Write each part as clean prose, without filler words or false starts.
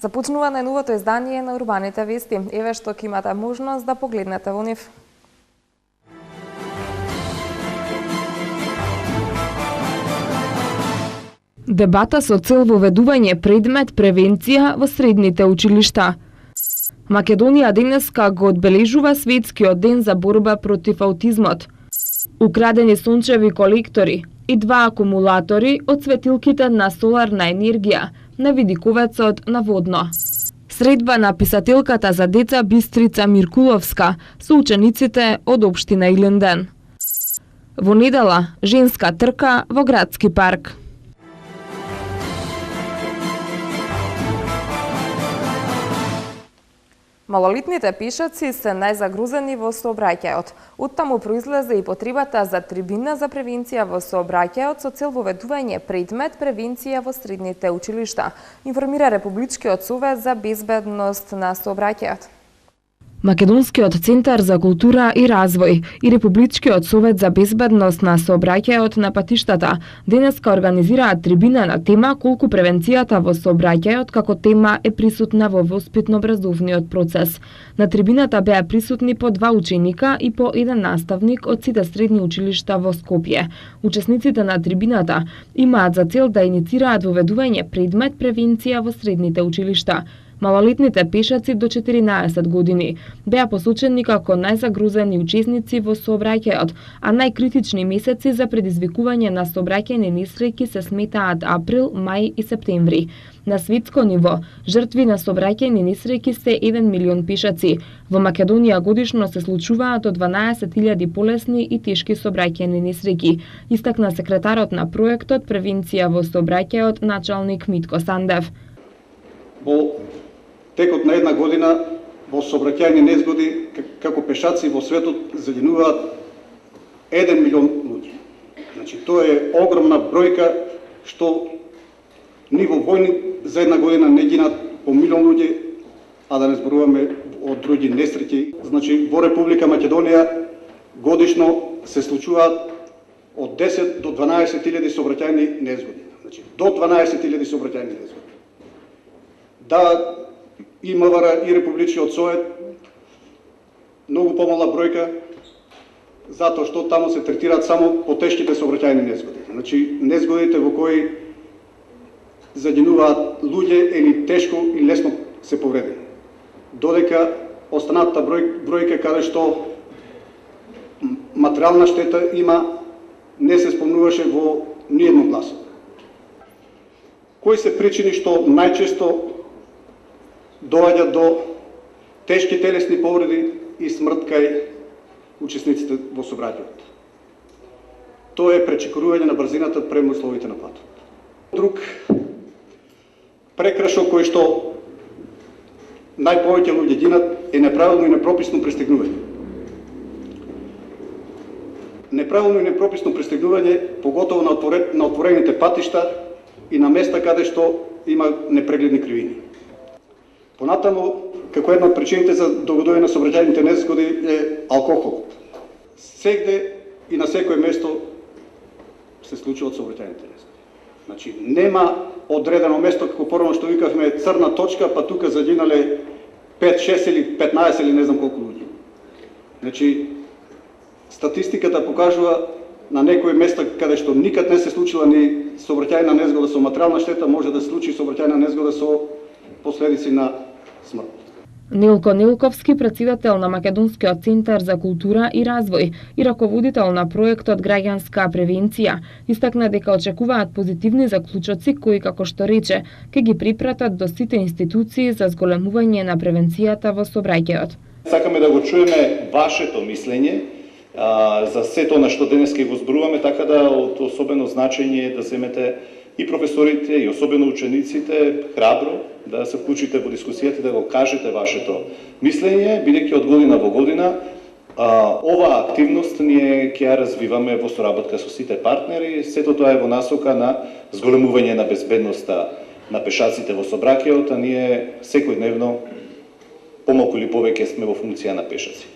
Започнува најновото издание на Урбаните вести. Еве што ќе имате можност да погледнете во нив. Дебата со цел воведување предмет превенција во средните училишта. Македонија денеска го одбележува светскиот ден за борба против аутизмот. Украдени сончеви колектори и 2 акумулатори од светилките на соларна енергија на видиковецот на Водно. Средба на писателката за деца Бистрица Миркуловска со учениците од општина Илинден. Во недела женска трка во градски парк. Малолетните пешаци се најзагрузени во сообраќајот. Оттаму произлезе и потребата за трибина за превенција во сообраќајот со цел воведување предмет превенција во средните училишта, информира Републичкиот совет за безбедност на сообраќајот. Македонскиот центар за култура и развој и Републичкиот совет за безбедност на сообраќајот на патиштата денеска организираат трибина на тема колку превенцијата во сообраќајот како тема е присутна во воспитно-образовниот процес. На трибината беа присутни по 2 ученика и по 1 наставник од сите средни училишта во Скопје. Учесниците на трибината имаат за цел да иницираат воведување предмет превенција во средните училишта. Малолетните пешаци до 14 години беа посочени како најзагрузени учесници во сообраќајот, а најкритични месеци за предизвикување на сообраќајни несреќи се сметаат април, мај и септември. На светско ниво, жртви на сообраќајни несреќи се 1 милион пешаци. Во Македонија годишно се случуваат од 12.000 полесни и тешки сообраќајни несреќи, истакна секретарот на проектот Превенција во сообраќајот началник Митко Сандев. Во текот на една година во сообраќајни незгоди како пешаци во светот загинуваат 1 милион луѓе. Значи тоа е огромна бројка што ни во војни за една година не гинат по милион луѓе, а да не зборуваме од други несреќи. Значи во Република Македонија годишно се случуваат од 10 до 12.000 сообраќајни незгоди. Значи до 12.000 сообраќајни незгоди. Да, и МВР и Републичкиот совет многу помала бројка, затоа што таму се третираат само потешките сообраќајни незгоди. Значи, незгодите во кои загинуваат луѓе или тешко и лесно се повредени. Додека останатата бројка каде што материјална штета има, не се спомнуваше во ниедно гласо. Кои се причини што најчесто доаѓа до тешки телесни повреди и смрт кај учесниците во сообраќајот? Тоа е пречекорување на брзината према условите на патот. Друг прекршок кој што најповеќе луѓе гинат е неправилно и непрописно пристигнување. Неправилно и непрописно пристигнување, поготово на отворените патишта и на места каде што има непрегледни кривини. Понатаму, како една од причините за догодување на сообраќајните незгоди е алкохолот. Сегде и на секое место се случуваат сообраќајните незгоди. Значи, нема одредено место, како порано што викавме црна точка, па тука загинале 5, 6 или 15 или не знам колку луѓе. Значи, статистиката покажува на некои места каде што никад не се случила ни сообраќајна незгода со материјална штета, може да се случи сообраќајна незгода со последици на смрт. Нилко Нилковски, председател на Македонскиот центар за култура и развој и раководител на проектот Граѓанска превенција, истакна дека очекуваат позитивни заклучоци кои, како што рече, ќе ги припратат до сите институции за зголемување на превенцијата во сообраќајот. Сакаме да го чуеме вашето мислење за сето на што денес ќе го зборуваме, така да од особено значење да земете и професорите, и особено учениците, храбро да се вклучите во дискусијата, да го кажете вашето мислење, бидејќи од година во година оваа активност ние ќе ја развиваме во соработка со сите партнери. Сето тоа е во насока на зголемување на безбедноста на пешаците во сообраќајот, а ние секојдневно помалку или повеќе сме во функција на пешаци.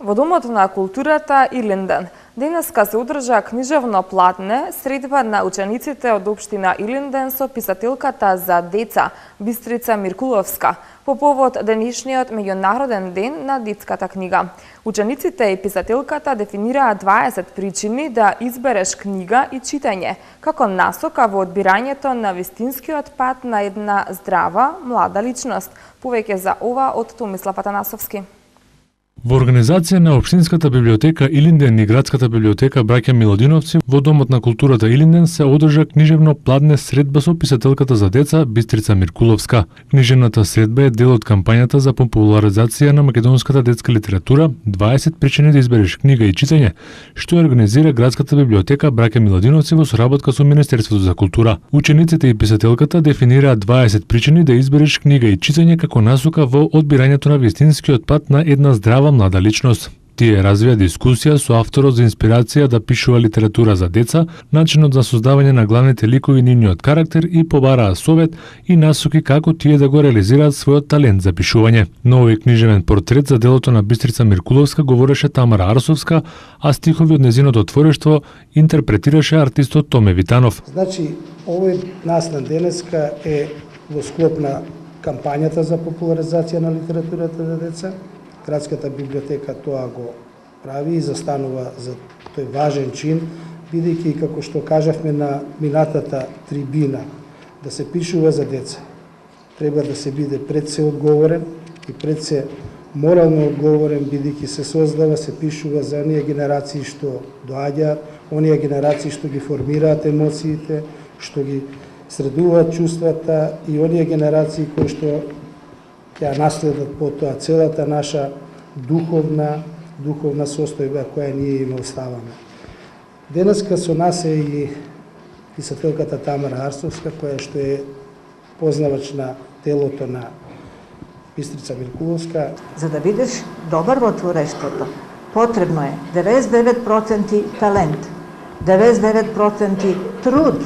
Во Домот на културата Илинден Денеска се одржа книжевно платне средба на учениците од општина Илинден со писателката за деца Бистрица Миркуловска по повод денешниот меѓународен ден на детската книга. Учениците и писателката дефинираат 20 причини да избереш книга и читање како насока во одбирањето на вистинскиот пат на една здрава, млада личност. Повеќе за ова од Томислав Атанасовски. Во организација на Општинската библиотека Илинден и Градската библиотека Браќа Милодиновци во Домот на културата Илинден се одржа книжевно пладне средба со писателката за деца Бистрица Миркуловска. Книжевната средба е дел од кампањата за популаризација на македонската детска литература 20 причини да избереш книга и читање, што ја организира Градската библиотека Браќа Милодиновци во соработка со Министерството за култура. Учениците и писателката дефинираат 20 причини да избереш книга и читање како насока во одбирањето на вистинскиот пат на една здрава млада личност. Тие развија дискусија со авторот за инспирација да пишува литература за деца, начинот за создавање на главните ликови, нивниот карактер и побараа совет и насоки како тие да го реализираат својот талент за пишување. На овој книжевен портрет за делото на Бистрица Миркуловска говореше Тамара Арсовска, а стихови од незиното творештво интерпретираше артистот Томе Витанов. Значи, овој настан денеска е во склоп на кампањата за популаризација на литературата за деца. Градската библиотека тоа го прави и застанува за тој важен чин, бидејќи, како што кажавме на минатата трибина, да се пишува за деца. Треба да се биде пред се одговорен и пред се морално одговорен, бидејќи се создава, се пишува за оние генерации што доаѓаат, оние генерации што ги формираат емоциите, што ги средуваат чувствата и оние генерации кои што ќе наследат потоа целата наша духовна состојба која ние им оставаме. Денеска со нас е и писателката Тамара Арсовска, која што е познавач на делото на Бистрица Миркуловска. За да бидеш добар во творештвото, потребно е 99% талент, 99% труд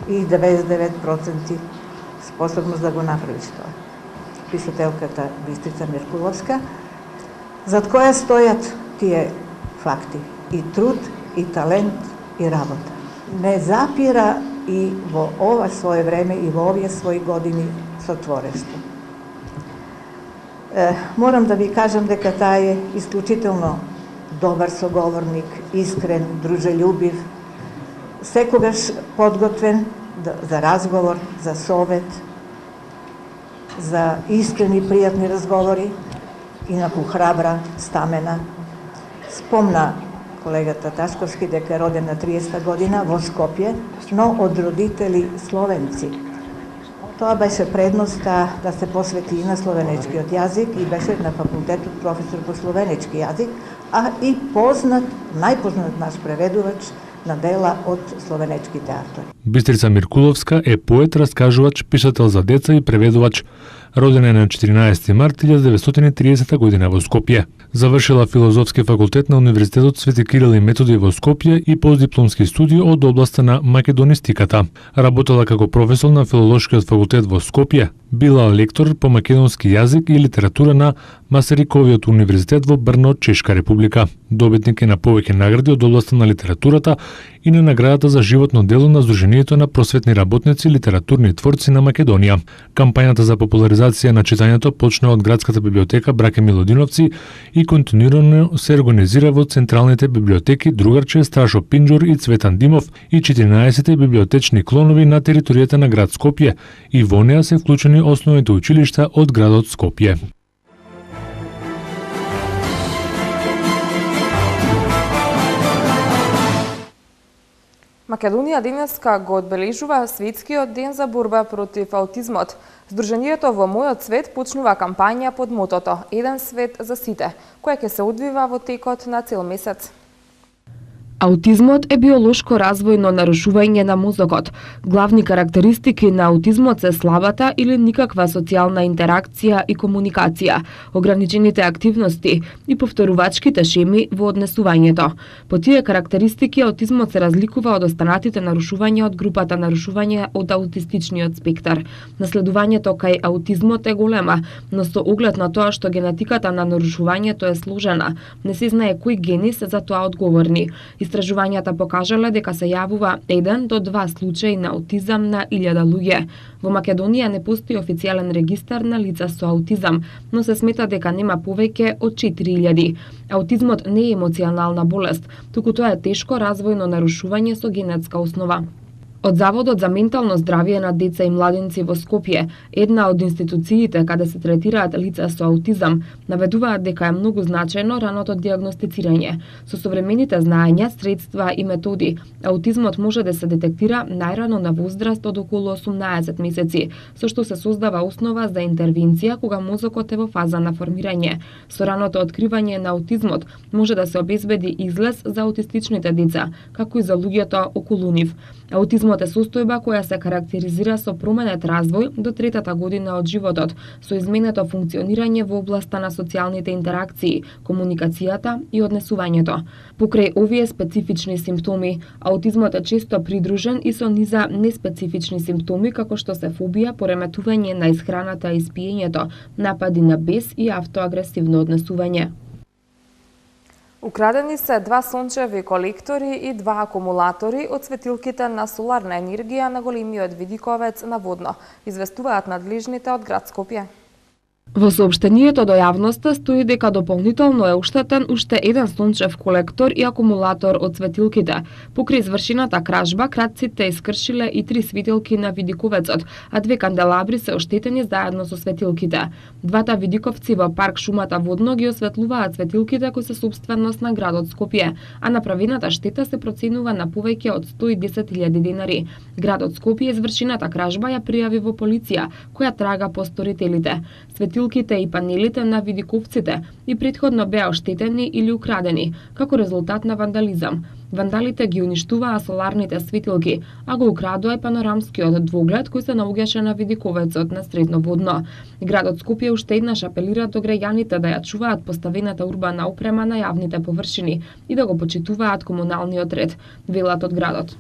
и 99% способност да го направиш тоа. Писателката Бистрица Миркуловска, зад која стојат тие факти, и труд, и талент, и работа. Не запира и во ова свое време, и во овие своји години со творештво. Морам да ви кажам дека таа е исклучително добар соговорник, искрен, дружелюбив, секогаш подготвен за разговор, за совет, за искрени, пријатни разговори, инаку храбра, стамена. Спомна колегата Ташковски дека е роден на 30-та година во Скопје, но од родители словенци. Тоа беше предноста да се посвети и на словенечкиот јазик и беше на факултетот професор по словенечки јазик, а и познат, најпознат наш преведувач на дела од словенечките автори. Бистрица Миркуловска е поет, раскажувач, писател за деца и преведувач. Родена е на 14 март 1930 година во Скопје. Завршила филозофски факултет на Универзитетот Свети Кирил и Методи во Скопје и постдипломски студии од областа на македонистиката. Работела како професор на Филолошкиот факултет во Скопје. Била лектор по македонски јазик и литература на Масариковиот универзитет во Брно, Чешка република. Добитник е на повеќе награди од областа на литературата и на наградата за животно дело на Сдруженијето на просветни работници и литературни творци на Македонија. Кампањата за популаризација на читањето почна од Градската библиотека Браќа Милодиновци и континуирано се организира во централните библиотеки Другарче, Страшо Пинџур и Цветан Димов и 14 библиотечни клонови на територијата на град Скопје и во неа се вклучени основните училишта од градот Скопје. Македонија денеска го одбележува светскиот ден за борба против аутизмот. Сдруженијето Во мојот свет почнува кампања под мотото Еден свет за сите, која ќе се одвива во текот на цел месец. Аутизмот е биолошко развојно нарушување на мозокот. Главни карактеристики на аутизмот се слабата или никаква социјална интеракција и комуникација, ограничените активности и повторувачките шеми во однесувањето. По тие карактеристики аутизмот се разликува од останатите нарушувања од групата нарушување од аутистичниот спектар. Наследувањето кај аутизмот е голема, но со оглед на тоа што генетиката на нарушувањето е сложена, не се знае кои гени се за тоа одговорни. Истражувањата покажале дека се јавува 1 до 2 случаи на аутизам на 1000 луѓе. Во Македонија не постои официјален регистар на лица со аутизам, но се смета дека нема повеќе од 4000. Аутизмот не е емоционална болест, туку тоа е тешко развојно нарушување со генетска основа. Од Заводот за ментално здравје на деца и младенци во Скопје, една од институциите каде се третираат лица со аутизам, наведуваат дека е многу значајно раното диагностицирање. Со современите знаења, средства и методи, аутизмот може да се детектира најрано на возраст од околу 18 месеци, со што се создава основа за интервенција кога мозокот е во фаза на формирање. Со раното откривање на аутизмот може да се обезбеди излез за аутистичните деца, како и за луѓето околу нив. Аутизмот е состојба која се карактеризира со променет развој до 3-та година од животот, со изменето функционирање во областа на социјалните интеракции, комуникацијата и однесувањето. Покрај овие специфични симптоми, аутизмот е често придружен и со низа неспецифични симптоми како што се фобија, пореметување на исхраната и спиењето, напади на бес и автоагресивно однесување. Украдени се 2 сончеви колектори и 2 акумулатори од светилките на соларна енергија на големиот видиковец на Водно, известуваат надлежните од град Скопје. Во соопштението до јавноста стои дека дополнително е уштетен уште 1 сончев колектор и акумулатор од светилките. Покрај извршената кражба, кратците искршиле и 3 светилки на видиковецот, а 2 канделабри се оштетени заедно со светилките. Двата видиковци во парк Шумата Водно ги осветлуваат светилките кои се собственост на градот Скопје, а направената штета се проценува на повеќе од 110.000 денари. Градот Скопје извршената кражба ја пријави во полиција, која трага по сторителите. Светилките и панелите на видиковците и претходно беа оштетени или украдени, како резултат на вандализам. Вандалите ги уништуваа соларните светилки, а го украдоа и панорамскиот двоглед кој се наоѓаше на видиковецот на Средно Водно. Градот Скопје уште еднаш апелира до граѓаните да ја чуваат поставената урбана опрема на јавните површини и да го почитуваат комуналниот ред, велат од градот.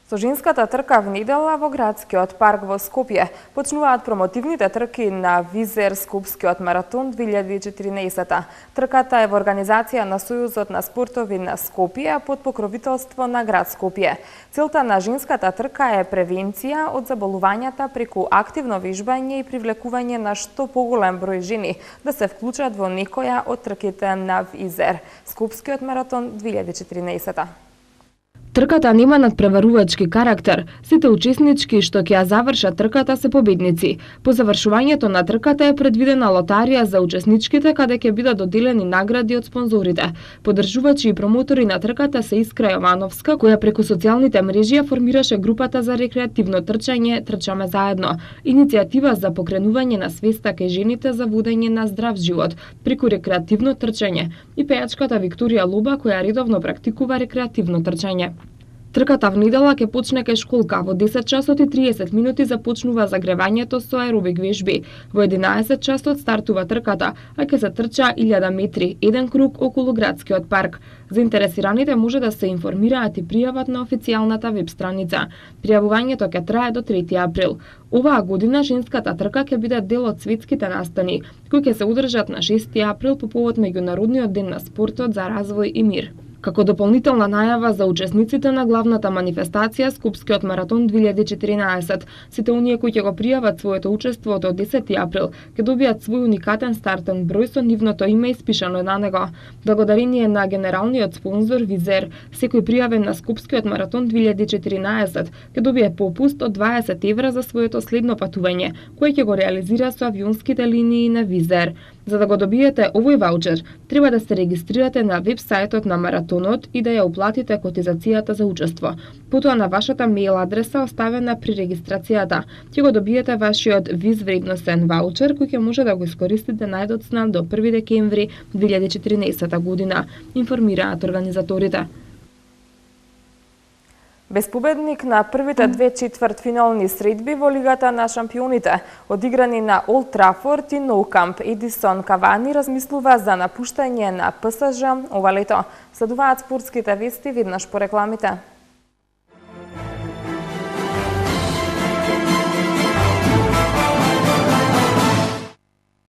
Со женската трка в недела во градскиот парк во Скопје почнуваат промотивните трки на Визер Скопскиот маратон 2014. Трката е во организација на Сојузот на спортови на Скопје под покровителство на град Скопје. Целта на женската трка е превенција од заболувањата преку активно вежбање и привлекување на што поголем број жени да се вклучат во некоја од трките на Визер Скопскиот маратон 2014. Трката нема надпреварувачки карактер. Сите учеснички што ќе ја завршат трката се победници. По завршувањето на трката е предвидена лотарија за учесничките каде ќе бидат доделени награди од спонзорите. Поддржувачи и промотори на трката се Искра Јовановска, која преку социјалните мрежи ја формираше групата за рекреативно трчање Трчаме заедно, иницијатива за покренување на свеста кај жените за водење на здрав живот преку рекреативно трчање, и пејачката Викторија Лоба која редовно практикува рекреативно трчање. Трката в недела ќе почне кај школка. Во 10 часот и 30 минути започнува загревањето со аеробик вежби. Во 11 часот стартува трката, а ќе се трча 1000 метри, еден круг околу градскиот парк. Заинтересираните може да се информираат и пријават на официјалната веб страница. Пријавувањето ќе трае до 3 април. Оваа година женската трка ќе биде дел од светските настани, кои ќе се одржат на 6 април по повод Меѓународниот ден на спортот за развој и мир. Како дополнителна најава за учесниците на главната манифестација Скопскиот маратон 2014, сите оние кои ќе го пријават своето учество до 10 април ќе добијат свој уникатен стартен број со нивното име испишано на него. Благодарение на генералниот спонзор Визер, секој пријавен на Скопскиот маратон 2014 ќе добие попуст од 20 евра за своето следно патување, кој ќе го реализира со авионските линии на Визер. За да го добиете овој ваучер, треба да се регистрирате на веб-сајтот на маратонот и да ја уплатите котизацијата за учество. Потоа на вашата мејл адреса оставена при регистрацијата ќе го добиете вашиот виз вредносен ваучер кој ќе може да го искористите најдоцна до 1 декември 2014 година, информираат организаторите. Без победник на првите две четвртфинални средби во Лигата на шампионите, одиграни на Олд Трафорд и Nou Camp, Едисон Кавани размислува за напуштање на ПСЖ ова лето. Следуваат спортските вести веднаш по рекламите.